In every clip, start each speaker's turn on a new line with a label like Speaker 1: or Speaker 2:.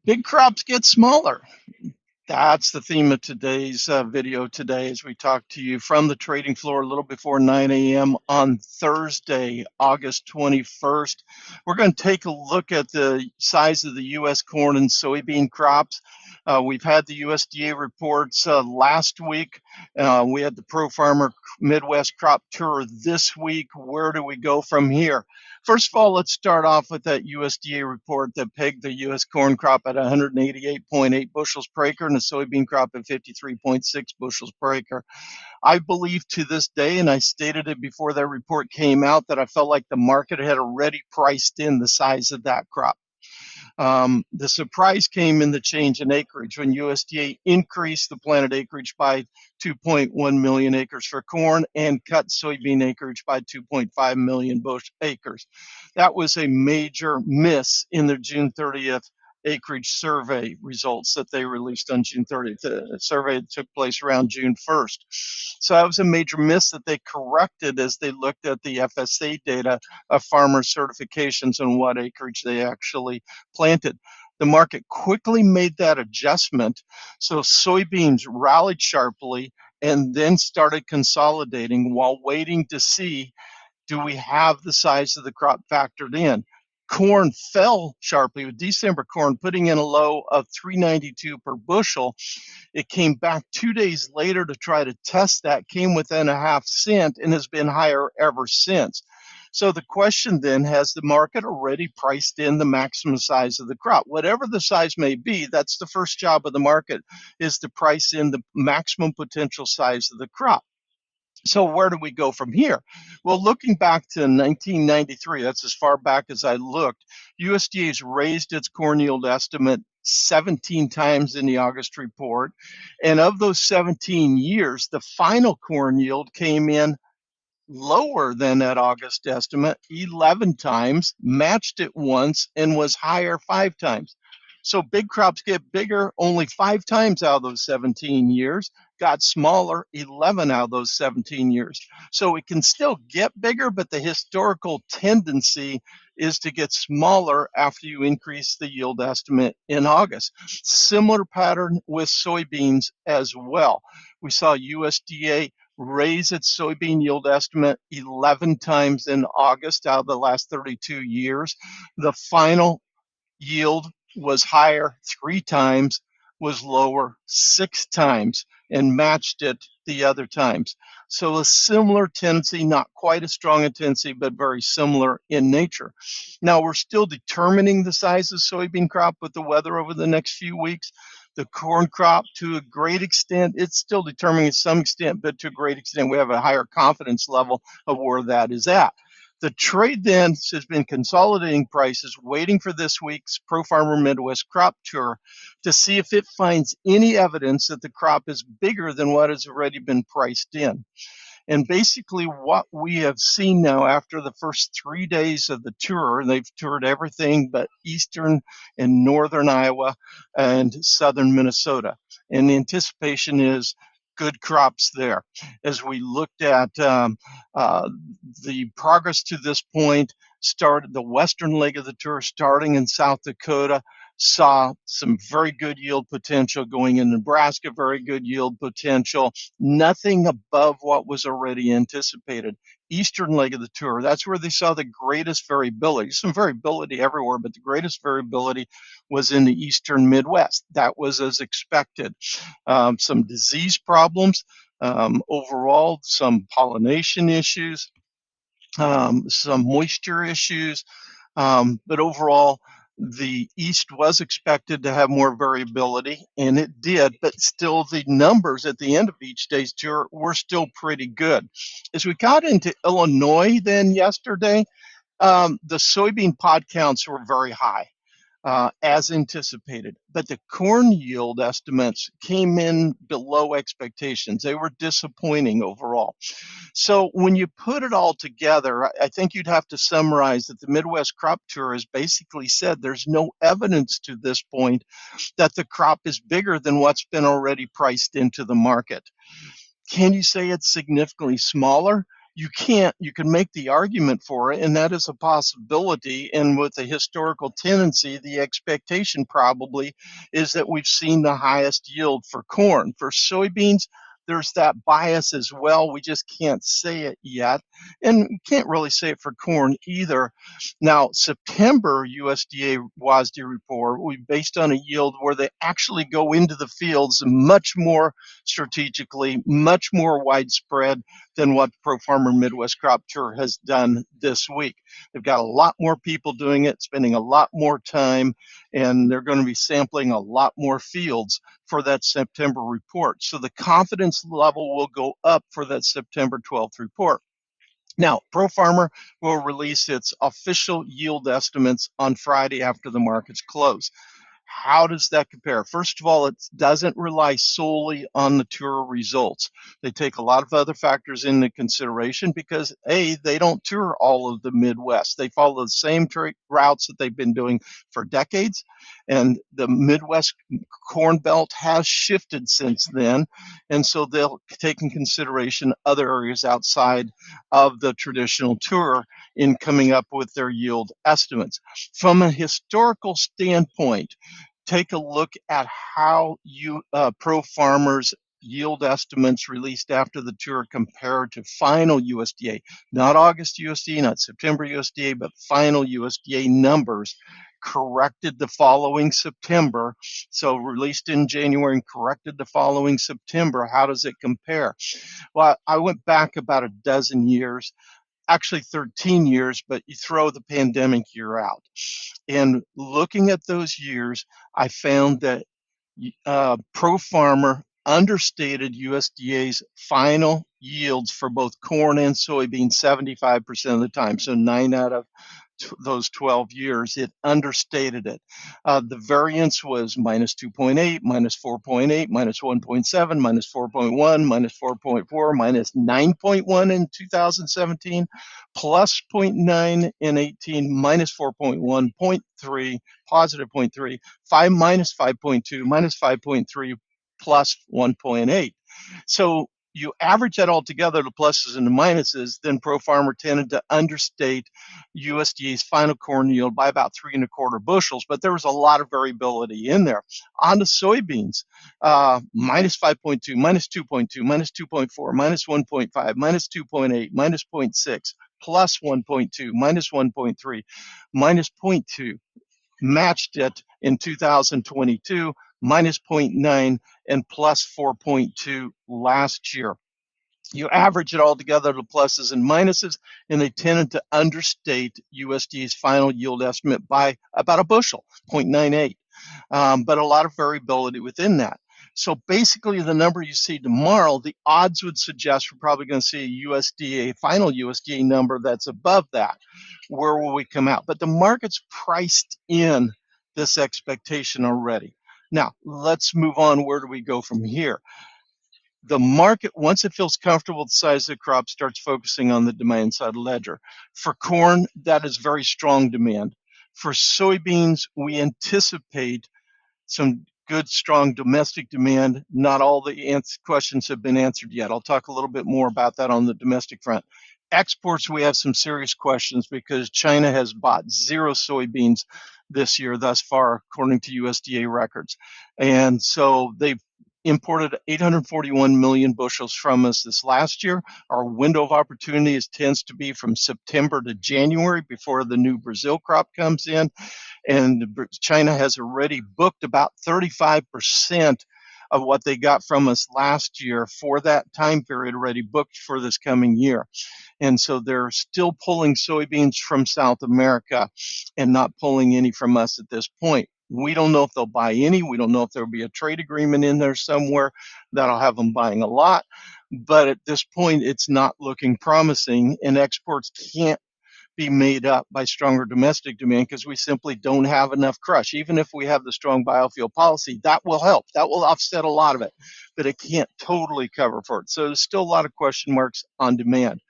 Speaker 1: Big crops get smaller. That's the theme of today's video today as we talk to you from the trading floor a little before 9 a.m. on Thursday, August 21st. We're going to take a look at the size of the U.S. corn and soybean crops. We've had the USDA reports last week. We had the Pro Farmer Midwest Crop Tour this week. Where do we go from here? First of all, let's start off with that USDA report that pegged the U.S. corn crop at 188.8 bushels per acre and the soybean crop at 53.6 bushels per acre. I believe to this day, and I stated it before that report came out, that I felt like the market had already priced in the size of that crop. The surprise came in the change in acreage when USDA increased the planted acreage by 2.1 million acres for corn and cut soybean acreage by 2.5 million acres. That was a major miss in their June 30th acreage survey results that they released on June 30th. The survey took place around June 1st. So that was a major miss that they corrected as they looked at the FSA data of farmer certifications and what acreage they actually planted. The market quickly made that adjustment. So soybeans rallied sharply and then started consolidating while waiting to see, do we have the size of the crop factored in? Corn fell sharply with December corn putting in a low of 392 per bushel. It came back 2 days later to try to test that, came within a half cent, and has been higher ever since. So the question then, has the market already priced in the maximum size of the crop? Whatever the size may be, that's the first job of the market, is to price in the maximum potential size of the crop. So where do we go from here? Well, looking back to 1993, that's as far back as I looked, USDA's raised its corn yield estimate 17 times in the August report. And of those 17 years, the final corn yield came in lower than that August estimate 11 times, matched it once, and was higher 5 times. So big crops get bigger only 5 times out of those 17 years, got smaller 11 out of those 17 years. So it can still get bigger, but the historical tendency is to get smaller after you increase the yield estimate in August. Similar pattern with soybeans as well. We saw USDA raise its soybean yield estimate 11 times in August out of the last 32 years. The final yield was higher 3 times, was lower 6 times, and matched it the other times. So a similar tendency, not quite as strong a tendency, but very similar in nature. Now we're still determining the size of soybean crop with the weather over the next few weeks. The corn crop, to a great extent, it's still determining to some extent, but to a great extent, we have a higher confidence level of where that is at. The trade then has been consolidating prices, waiting for this week's Pro Farmer Midwest Crop Tour to see if it finds any evidence that the crop is bigger than what has already been priced in. And basically what we have seen now after the first 3 days of the tour, they've toured everything but eastern and northern Iowa and southern Minnesota. And the anticipation is good crops there. As we looked at the progress to this point, started the western leg of the tour starting in South Dakota, saw some very good yield potential going in Nebraska, very good yield potential, nothing above what was already anticipated. Eastern leg of the tour, that's where they saw the greatest variability. Some variability everywhere, but the greatest variability was in the eastern Midwest. That was as expected. Some disease problems, overall, some pollination issues, some moisture issues, but overall, the East was expected to have more variability, and it did, but still the numbers at the end of each day's tour were still pretty good. As we got into Illinois then yesterday, the soybean pod counts were very high. As anticipated. But the corn yield estimates came in below expectations. They were disappointing overall. So when you put it all together, I think you'd have to summarize that the Midwest Crop Tour has basically said there's no evidence to this point that the crop is bigger than what's been already priced into the market. Can you say it's significantly smaller? You can make the argument for it, and that is a possibility. And with a historical tendency, the expectation probably is that we've seen the highest yield for corn. For soybeans, there's that bias as well. We just can't say it yet. And we can't really say it for corn either. Now, September USDA WASDE report, we based on a yield where they actually go into the fields much more strategically, much more widespread than what Pro Farmer Midwest Crop Tour has done this week. They've got a lot more people doing it, spending a lot more time, and they're going to be sampling a lot more fields for that September report. So the confidence level will go up for that September 12th report. Now, Pro Farmer will release its official yield estimates on Friday after the markets close. How does that compare? First of all, it doesn't rely solely on the tour results. They take a lot of other factors into consideration because, A, they don't tour all of the Midwest. They follow the same routes that they've been doing for decades, and the Midwest Corn Belt has shifted since then, and so they'll take in consideration other areas outside of the traditional tour in coming up with their yield estimates. From a historical standpoint, take a look at how Pro Farmers yield estimates released after the tour compare to final USDA, not August USDA, not September USDA, but final USDA numbers corrected the following September. So released in January and corrected the following September. How does it compare? Well, I went back about a dozen years, actually 13 years, but you throw the pandemic year out. And looking at those years, I found that Pro Farmer understated USDA's final yields for both corn and soybeans 75% of the time. So 9 out of those 12 years, it understated it. The variance was minus 2.8, minus 4.8, minus 1.7, minus 4.1, minus 4.4, minus 9.1 in 2017, plus 0.9 in 18, minus 4.1, 0.3, positive 0.3, 5 minus 5.2, minus 5.3, plus 1.8. So you average that all together, the pluses and the minuses, then Pro Farmer tended to understate USDA's final corn yield by about 3.25 bushels, but there was a lot of variability in there. On to soybeans, minus 5.2, minus 2.2, minus 2.4, minus 1.5, minus 2.8, minus 0.6, plus 1.2, minus 1.3, minus 0.2. Matched it in 2022, minus 0.9 and plus 4.2 last year. You average it all together, the pluses and minuses, and they tended to understate USDA's final yield estimate by about a bushel, 0.98, but a lot of variability within that. So basically, the number you see tomorrow, the odds would suggest we're probably going to see a final USDA number that's above that. Where will we come out? But the market's priced in this expectation already. Now, let's move on. Where do we go from here? The market, once it feels comfortable with the size of the crop, starts focusing on the demand side of the ledger. For corn, that is very strong demand. For soybeans, we anticipate some good, strong domestic demand. Not all the questions have been answered yet. I'll talk a little bit more about that on the domestic front. Exports, we have some serious questions because China has bought 0 soybeans this year thus far, according to USDA records. And so they've imported 841 million bushels from us this last year. Our window of opportunity tends to be from September to January before the new Brazil crop comes in. And China has already booked about 35% of what they got from us last year for that time period, already booked for this coming year. And so they're still pulling soybeans from South America and not pulling any from us at this point. We don't know if they'll buy any. We don't know if there'll be a trade agreement in there somewhere that'll have them buying a lot. But at this point, it's not looking promising, and exports can't be made up by stronger domestic demand because we simply don't have enough crush. Even if we have the strong biofuel policy, that will help. That will offset a lot of it, but it can't totally cover for it. So there's still a lot of question marks on demand.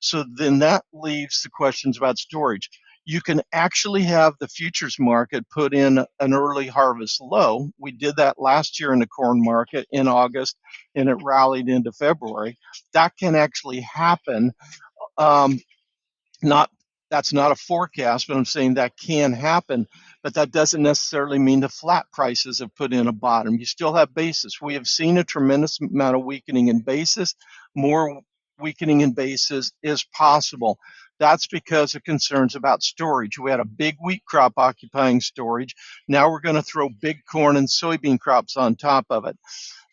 Speaker 1: So then that leaves the questions about storage. you can actually have the futures market put in an early harvest low. We did that last year in the corn market in August, and it rallied into February. That can actually happen. Um, not That's not a forecast, but I'm saying that can happen. But that doesn't necessarily mean the flat prices have put in a bottom. You still have basis. We have seen a tremendous amount of weakening in basis. More weakening in basis is possible. That's because of concerns about storage. We had a big wheat crop occupying storage. Now we're going to throw big corn and soybean crops on top of it.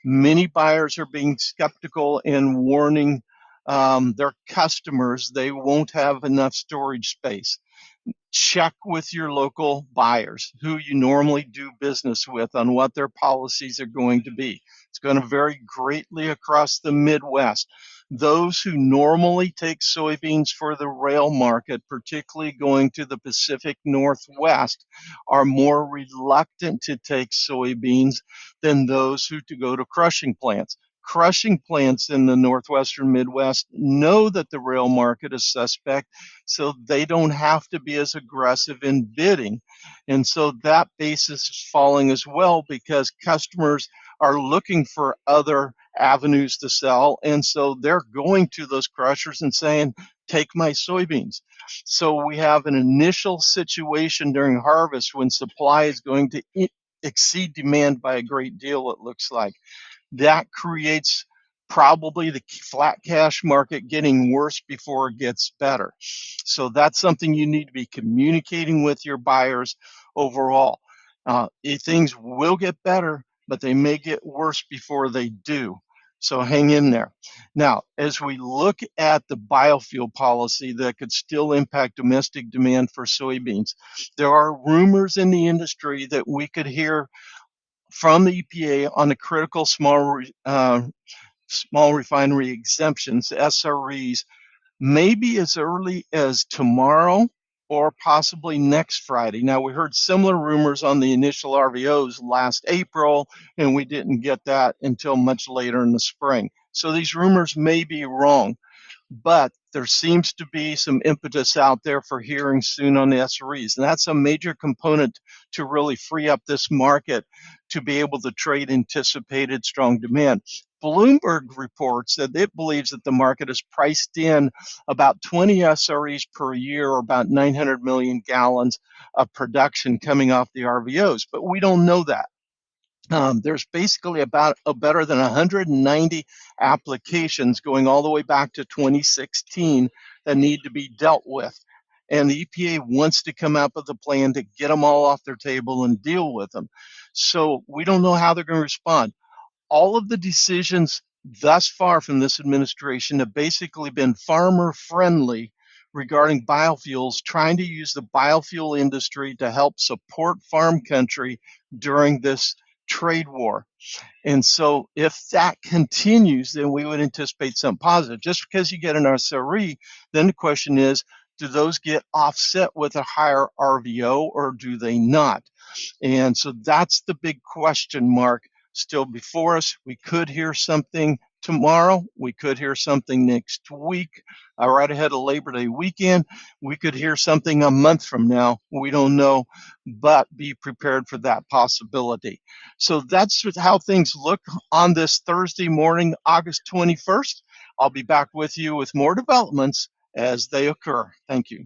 Speaker 1: Many buyers are being skeptical and warning their customers they won't have enough storage space. Check with your local buyers who you normally do business with on what their policies are going to be. It's going to vary greatly across the Midwest. Those who normally take soybeans for the rail market, particularly going to the Pacific Northwest, are more reluctant to take soybeans than those who to go to crushing plants. Crushing plants in the Northwestern Midwest know that the rail market is suspect, so they don't have to be as aggressive in bidding. And so that basis is falling as well because customers are looking for other avenues to sell. And so they're going to those crushers and saying, take my soybeans. So we have an initial situation during harvest when supply is going to exceed demand by a great deal, it looks like. That creates probably the flat cash market getting worse before it gets better. So that's something you need to be communicating with your buyers overall. Things will get better, but they may get worse before they do. So hang in there. Now, as we look at the biofuel policy that could still impact domestic demand for soybeans, there are rumors in the industry that we could hear from the EPA on the critical small refinery exemptions, SREs, maybe as early as tomorrow or possibly next Friday. Now, we heard similar rumors on the initial RVOs last April, and we didn't get that until much later in the spring. So these rumors may be wrong, but there seems to be some impetus out there for hearing soon on the SREs. And that's a major component to really free up this market to be able to trade anticipated strong demand. Bloomberg reports that it believes that the market is priced in about 20 SREs per year, or about 900 million gallons of production coming off the RVOs, but we don't know that. There's basically about better than 190 applications going all the way back to 2016 that need to be dealt with. And the EPA wants to come up with a plan to get them all off their table and deal with them. So we don't know how they're going to respond. All of the decisions thus far from this administration have basically been farmer friendly regarding biofuels, trying to use the biofuel industry to help support farm country during this trade war. And so if that continues, then we would anticipate something positive. Just because you get an SRE, then the question is, do those get offset with a higher RVO or do they not? And so that's the big question mark still before us. We could hear something tomorrow. We could hear something next week, right ahead of Labor Day weekend. We could hear something a month from now. We don't know, but be prepared for that possibility. So that's how things look on this Thursday morning, August 21st. I'll be back with you with more developments as they occur. Thank you.